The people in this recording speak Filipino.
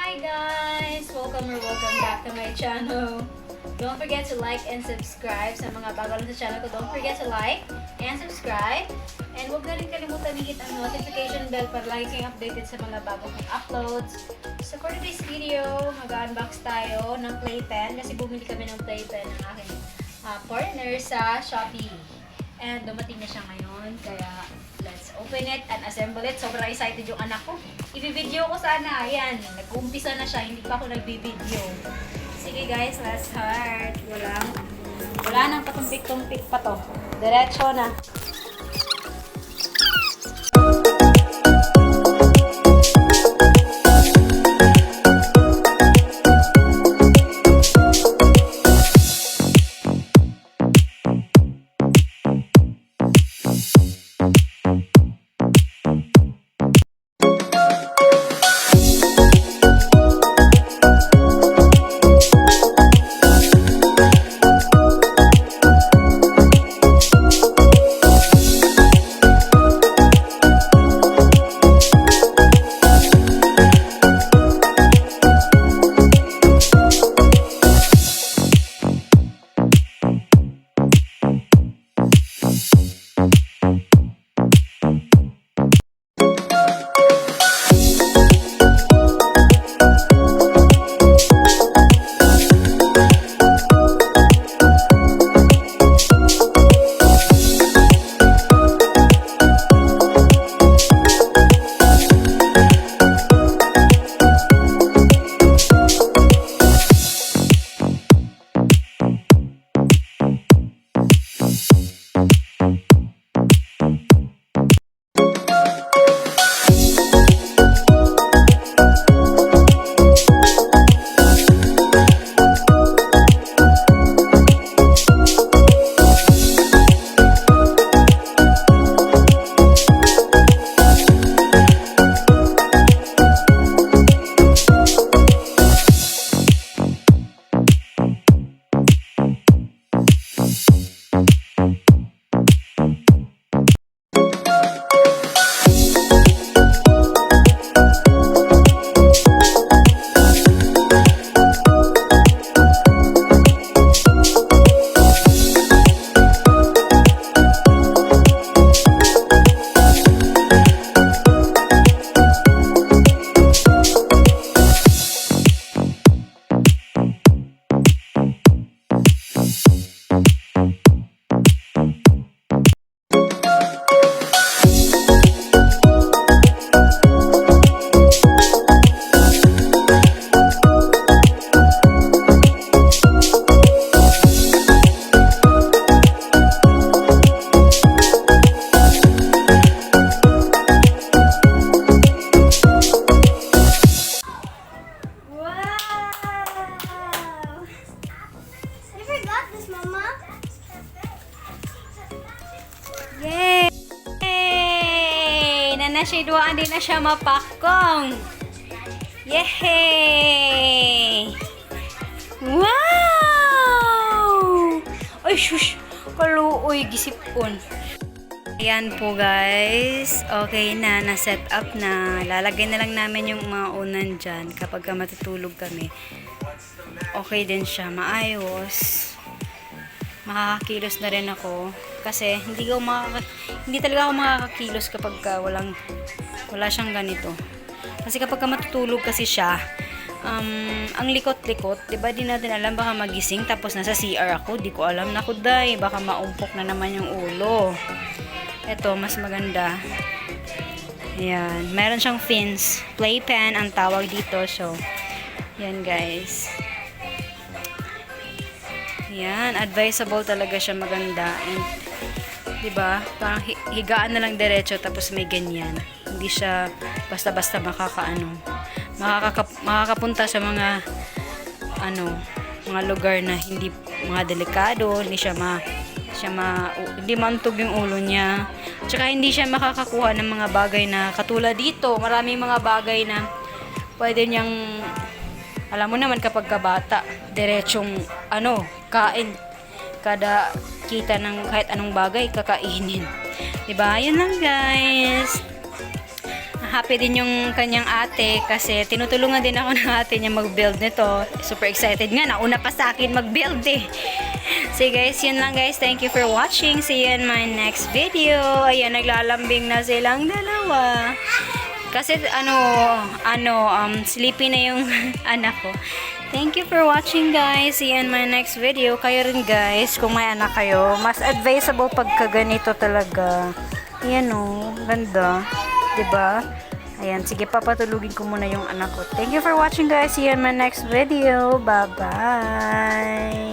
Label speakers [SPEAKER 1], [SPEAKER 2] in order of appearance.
[SPEAKER 1] Hi guys! Welcome back to my channel. Don't forget to like and subscribe sa mga bago lang sa channel ko. Don't forget to like and subscribe. And huwag na rin kalimutan hihit ang notification bell para lagi kayong updated sa mga bago kong uploads. So for today's video, mag-unbox tayo ng playpen kasi bumili kami ng playpen ng aking partner sa Shopee. And dumating na siya ngayon, kaya let's open it and assemble it. Sobrang excited yung anak ko. I-video ko sana. Ayan, nag-umpisa na siya. Hindi pa ako nag-video. Sige guys, let's start. Wala nang patumpik-tumpik pa to. Diretso na. Yay! Nanasiduan din na siya mapakong. Yay! Wow! Ay, shush! Kaluoy, gisipon. Ayan po guys. Okay na, na-set up na. Lalagay na lang namin yung mga unan dyan kapag matutulog kami. Okay din siya, maayos. Makakakilos na rin ako kasi hindi talaga ako makakakilos kapag wala siyang ganito. Kasi kapag matutulog kasi siya, ang likot-likot, 'di ba? Di natin alam, baka magising tapos nasa CR ako, di ko alam na kuday, baka maumpok na naman yung ulo. Ito mas maganda. Ayan, meron siyang fins, playpen ang tawag dito. So, yan guys. Yan, advisable talaga siya, maganda. And, diba, parang higaan na lang diretso tapos may ganyan. Hindi siya basta-basta makakapunta sa mga mga lugar na hindi mga delikado, hindi mantog yung ulo niya. Tsaka hindi siya makakakuha ng mga bagay na katulad dito. Maraming mga bagay na pwede niyang, alam mo naman kapag kabata, diretsong kain. Kada kita ng kahit anong bagay, kakainin. Diba? Yun lang guys. happy din yung kanyang ate kasi tinutulungan din ako ng ate niya mag-build nito. Super excited nga. Nauna pa sa akin mag-build eh. So guys, yun lang guys. Thank you for watching. See you in my next video. Ayan, naglalambing na silang dalawa. Kasi sleepy na yung anak ko. Thank you for watching guys. See you in my next video. Kayo rin guys, kung may anak kayo, mas advisable pagka ganito talaga. Ayan o, ganda. Diba? Ayan, sige papatulugin ko muna yung anak ko. Thank you for watching guys. See you in my next video. Bye-bye.